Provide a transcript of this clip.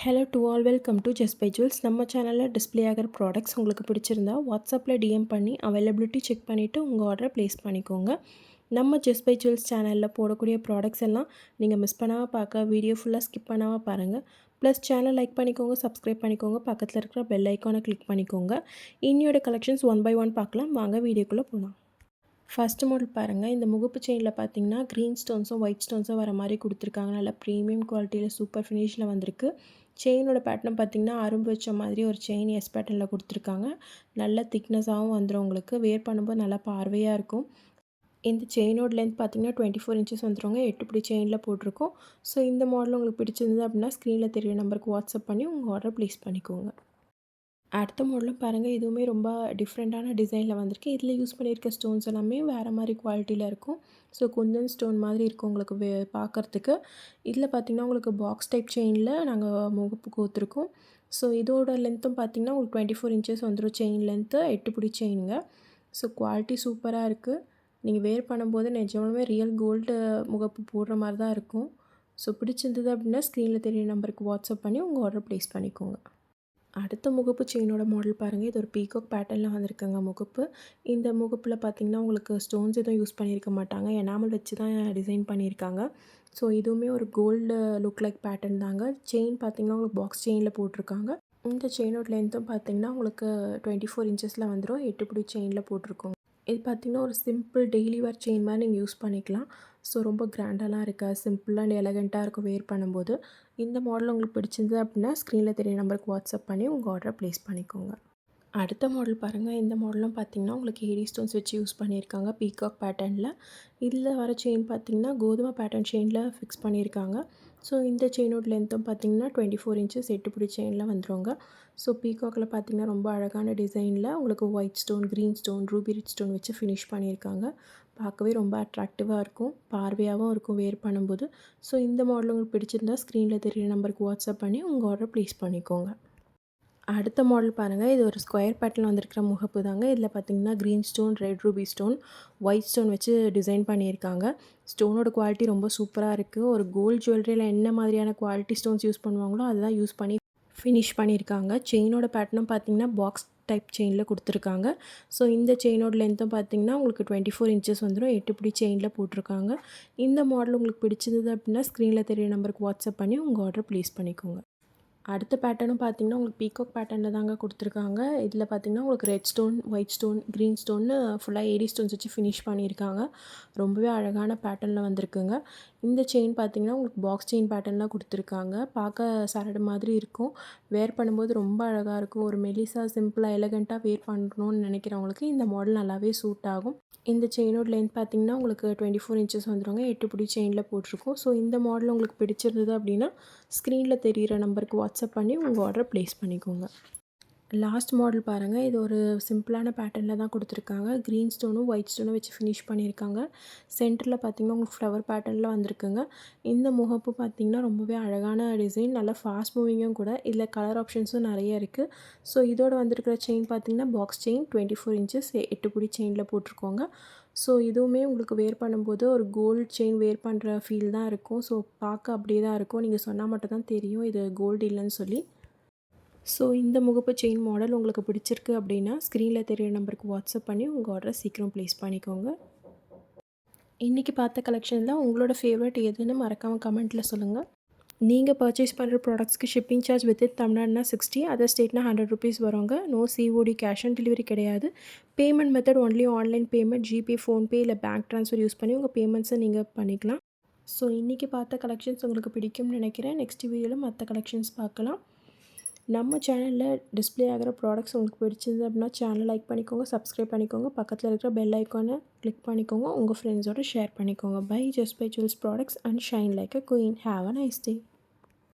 Hello to all welcome to Just Buy Jewels. நம்ம சேனலில் display ஆகிற ப்ராடக்ட்ஸ் உங்களுக்கு பிடிச்சிருந்தா வாட்ஸ்அப்பில் டிஎம் பண்ணி அவைலபிலிட்டி செக் பண்ணிவிட்டு உங்கள் ஆர்டரை ப்ளேஸ் பண்ணிக்கோங்க. நம்ம ஜஸ்ட் பை ஜுவல்ஸ் சேனலில் போடக்கூடிய ப்ராடக்ட்ஸ் எல்லாம் நீங்கள் மிஸ் பண்ணாமல் பார்க்க வீடியோ ஃபுல்லாக ஸ்கிப் பண்ணாமல் பாருங்கள். ப்ளஸ் சேனல் லைக் பண்ணிக்கோங்க, சப்ஸ்கிரைப் பண்ணிக்கோங்க, பக்கத்தில் இருக்கிற பெல் ஐக்கானை கிளிக் பண்ணிக்கோங்க. இன்னியோட கலெக்ஷன்ஸ் ஒன் பை ஒன் பார்க்கலாம். வாங்க வீடியோக்குள்ளே போகலாம். ஃபஸ்ட்டு மாடல் பாருங்கள். இந்த முகப்பு செயினில் பார்த்தீங்கன்னா க்ரீன் ஸ்டோன்ஸும் ஒயிட் ஸ்டோன்ஸும் வர மாதிரி கொடுத்துருக்காங்க. நல்லா ப்ரீமியம் குவாலிட்டியில் சூப்பர் ஃபினிஷில் வந்திருக்கு. செயினோட பேட்டர்ன் பார்த்திங்கன்னா அரும்பு வச்ச மாதிரி ஒரு செயின் எஸ் பேட்டர்னில் கொடுத்துருக்காங்க. நல்ல திக்னஸாகவும் வந்துடும். உங்களுக்கு வேர் பண்ணும்போது நல்லா பார்வையாக இருக்கும். இந்த செயினோட லென்த் பார்த்திங்கன்னா 24 இன்ச்சஸ் வந்துடுங்க. 8 பிடி செயினில் போட்டிருக்கோம். ஸோ இந்த மாடல் உங்களுக்கு பிடிச்சிருந்தது அப்படின்னா ஸ்க்ரீனில் தெரிய நம்பருக்கு வாட்ஸ்அப் பண்ணி உங்கள் ஆர்டர் ப்ளேஸ் பண்ணிக்கோங்க. அடுத்த மாடலும் பாருங்கள். இதுவுமே ரொம்ப டிஃப்ரெண்ட்டான டிசைனில் வந்திருக்கு. இதில் யூஸ் பண்ணியிருக்க ஸ்டோன்ஸ் எல்லாமே வேறு மாதிரி குவாலிட்டியில் இருக்கும். ஸோ குந்தன் ஸ்டோன் மாதிரி இருக்கும் உங்களுக்கு பார்க்குறதுக்கு. இதில் பார்த்திங்கன்னா உங்களுக்கு பாக்ஸ் டைப் செயினில் நாங்கள் முகப்பு கோத்துருக்கோம். ஸோ இதோட லென்த்தும் பார்த்திங்கன்னா உங்களுக்கு 24 இன்ச்சஸ் வந்துடும். செயின் லென்த்து 8 பிடி செயினுங்க. ஸோ குவாலிட்டி சூப்பராக இருக்குது. நீங்கள் வேர் பண்ணும்போது நிஜமாலுமே ரியல் கோல்டு முகப்பு போடுற மாதிரி தான் இருக்கும். ஸோ பிடிச்சிருந்தது அப்படின்னா ஸ்க்ரீனில் தெரிய நம்பருக்கு வாட்ஸ்அப் பண்ணி உங்கள் ஆர்டர் ப்ளேஸ் பண்ணிக்கோங்க. அடுத்த முகப்பு செயினோட மாடல் பாருங்கள். இது ஒரு பீகாக் பேட்டர்னில் வந்திருக்குங்க முகப்பு. இந்த முகப்பில் பார்த்திங்கன்னா உங்களுக்கு ஸ்டோன்ஸ் எதுவும் யூஸ் பண்ணியிருக்க மாட்டாங்க. எனாமல் வச்சு தான் டிசைன் பண்ணியிருக்காங்க. ஸோ இதுவுமே ஒரு கோல்டு லுக் லைக் பேட்டர்ன் தாங்க. செயின் பார்த்திங்கன்னா உங்களுக்கு பாக்ஸ் செயினில் போட்டிருக்காங்க. இந்த செயினோட லென்த்தும் பார்த்திங்கன்னா உங்களுக்கு 24 இன்ச்சஸில் வந்துடும். 8 பிடி செயினில் போட்டிருக்கோங்க. இது பார்த்திங்கன்னா ஒரு சிம்பிள் டெய்லி வேர் செயின் மாதிரி நீங்கள் யூஸ் பண்ணிக்கலாம். ஸோ ரொம்ப கிராண்டாலாம் இருக்காது. சிம்பிள் அண்ட் எலகண்ட்டாக இருக்கும் வேர் பண்ணும்போது. இந்த மாடல் உங்களுக்கு பிடிச்சிருந்தது அப்படின்னா ஸ்க்ரீனில் தெரிய நம்பருக்கு வாட்ஸ்அப் பண்ணி உங்கள் ஆர்டரை ப்ளேஸ் பண்ணிக்கோங்க. அடுத்த மாடல் பாருங்கள். இந்த மாடலும் பார்த்திங்கன்னா உங்களுக்கு ஏடி ஸ்டோன்ஸ் வச்சு யூஸ் பண்ணியிருக்காங்க பீகாக் பேட்டர்னில். இதில் வர செயின் பார்த்திங்கன்னா கோதுமை பேட்டர்ன் செயினில் ஃபிக்ஸ் பண்ணியிருக்காங்க. ஸோ இந்த செயினோட லென்த்தும் பார்த்திங்கன்னா 24 இன்ச்சஸ் 8 பிடி செயினில் வந்துடுங்க. ஸோ பீகாக்கில் பார்த்திங்கன்னா ரொம்ப அழகான டிசைனில் உங்களுக்கு white stone, green stone, Ruby red stone வச்சு ஃபினிஷ் பண்ணியிருக்காங்க. பார்க்கவே ரொம்ப அட்ராக்டிவாக இருக்கும். பார்வையாகவும் இருக்கும் வேர் பண்ணும்போது. ஸோ இந்த மாடல் உங்களுக்கு பிடிச்சிருந்தா ஸ்க்ரீனில் தெரிய நம்பருக்கு வாட்ஸ்அப் பண்ணி உங்கள் ஆர்டர் ப்ளேஸ் பண்ணிக்கோங்க. அடுத்த மாடல் பாருங்கள். இது ஒரு ஸ்கொயர் பேட்டர்னில் வந்திருக்கிற முகப்பு தாங்க. இதில் பார்த்திங்கன்னா green stone, red Ruby stone, white stone வச்சு டிசைன் பண்ணியிருக்காங்க. ஸ்டோனோட குவாலிட்டி ரொம்ப சூப்பராக இருக்குது. ஒரு கோல்டு ஜுவல்லரியில் என்ன மாதிரியான குவாலிட்டி ஸ்டோன்ஸ் யூஸ் பண்ணுவாங்களோ அதுதான் யூஸ் பண்ணி ஃபினிஷ் பண்ணியிருக்காங்க. செயினோட பேட்டர்னும் பார்த்திங்கன்னா பாக்ஸ் டைப் செயினில் கொடுத்துருக்காங்க. ஸோ இந்த செயினோட லென்த்தும் பார்த்திங்கன்னா உங்களுக்கு 24 இன்ச்சஸ் வந்துடும். 8 பிடி செயினில் போட்டிருக்காங்க. இந்த மாடல் உங்களுக்கு பிடிச்சிருந்தது அப்படின்னா ஸ்க்ரீனில் தெரிய நம்பருக்கு வாட்ஸ்அப் பண்ணி உங்கள் ஆர்டர் ப்ளேஸ் பண்ணிக்கோங்க. அடுத்த பேட்டர்னும் பார்த்திங்கன்னா உங்களுக்கு பீகாக் பேட்டர்னில் தாங்க கொடுத்துருக்காங்க. இதில் பார்த்திங்கன்னா உங்களுக்கு red stone, white stone, green ஸ்டோன்னு ஃபுல்லாக ஏடி ஸ்டோன்ஸ் வச்சு ஃபினிஷ் பண்ணியிருக்காங்க. ரொம்பவே அழகான பேட்டர்னில் வந்திருக்குங்க. இந்த செயின் பார்த்திங்கன்னா உங்களுக்கு பாக்ஸ் செயின் பேட்டர்னில் கொடுத்துருக்காங்க. பார்க்க சரடு மாதிரி இருக்கும். வேர் பண்ணும்போது ரொம்ப அழகாக இருக்கும். ஒரு மெலிசா சிம்பிளாக எலகண்ட்டாக வேர் பண்ணணும்னு நினைக்கிறவங்களுக்கு இந்த மாடல் நல்லாவே சூட் ஆகும். இந்த செயினோட லென்த் பார்த்திங்கன்னா உங்களுக்கு 24 இன்ச்சஸ் வந்துடுங்க. 8 பிடி செயினில் போட்டிருக்கோம். ஸோ இந்த மாடல் உங்களுக்கு பிடிச்சிருந்தது அப்படின்னா ஸ்க்ரீனில் தெரிகிற நம்பருக்கு வாட்ஸ்அப் பண்ணி உங்கள் ஆர்டரை ப்ளேஸ் பண்ணிக்கோங்க. லாஸ்ட் மாடல் பாருங்கள். இது ஒரு சிம்பிளான பேட்டர்னில் தான் கொடுத்துருக்காங்க. க்ரீன் ஸ்டோனும் ஒயிட் ஸ்டோனும் வச்சு ஃபினிஷ் பண்ணியிருக்காங்க. சென்டரில் பார்த்திங்கன்னா உங்களுக்கு ஃப்ளவர் பேட்டர்னில் வந்திருக்குங்க. இந்த முகப்பு பார்த்திங்கன்னா ரொம்பவே அழகான டிசைன், நல்லா ஃபாஸ்ட் மூவிங்கும் கூட. இதில் கலர் ஆப்ஷன்ஸும் நிறைய இருக்குது. ஸோ இதோட வந்திருக்கிற செயின் பார்த்திங்கன்னா பாக்ஸ் செயின் 24 இன்ச்சஸ் 8 பிடி செயினில் போட்டிருக்கோங்க. ஸோ இதுவுமே உங்களுக்கு வேர் பண்ணும்போது ஒரு கோல்டு செயின் வேர் பண்ணுற ஃபீல் தான் இருக்கும். ஸோ பார்க்க அப்படியே தான் இருக்கும். நீங்கள் சொன்னால் மட்டும் தான் தெரியும் இது கோல்டு இல்லைன்னு சொல்லி. ஸோ இந்த முகப்பு செயின் மாடல் உங்களுக்கு பிடிச்சிருக்கு அப்படின்னா ஸ்க்ரீனில் தெரியிற நம்பருக்கு வாட்ஸ்அப் பண்ணி உங்கள் ஆர்டரை சீக்கிரம் ப்ளேஸ் பண்ணிக்கோங்க. இன்றைக்கி பார்த்த கலெக்ஷனில் உங்களோட ஃபேவரட் எதுன்னு மறக்காமல் கமெண்ட்டில் சொல்லுங்கள். நீங்கள் பர்ச்சேஸ் பண்ணுற ப்ராடக்ட்ஸ்க்கு ஷிப்பிங் சார்ஜ் வித்தின் தமிழ்நாடுனா 60, அதர் ஸ்டேட்னா 100 ருபீஸ் வருங்க. No COD, cash on delivery கிடையாது. Payment method only online payment, GPay, PhonePe இல்லை பேங்க் ட்ரான்ஸ்ஃபர் யூஸ் பண்ணி உங்கள் பேமெண்ட்ஸை நீங்கள் பண்ணிக்கலாம். ஸோ இன்றைக்கி பார்த்த கலெக்ஷன்ஸ் உங்களுக்கு பிடிக்கும்னு நினைக்கிறேன். நெக்ஸ்ட் வீடியோவில் மற்ற கலெக்ஷன்ஸ் பார்க்கலாம். நம்ம சேனலில் டிஸ்ப்ளே ஆகிற ப்ராடக்ட்ஸ் உங்களுக்கு பிடிச்சிருந்தது அப்படின்னா சேனலை லைக் பண்ணிக்கோங்க, சப்ஸ்கிரைப் பண்ணிக்கோங்க, பக்கத்தில் இருக்கிற பெல் ஐக்கானை கிளிக் பண்ணிக்கோங்க, உங்கள் ஃப்ரெண்ட்ஸோடு ஷேர் பண்ணிக்கோங்க. Buy Just Buy Jewels products and shine like a queen. Have a nice day.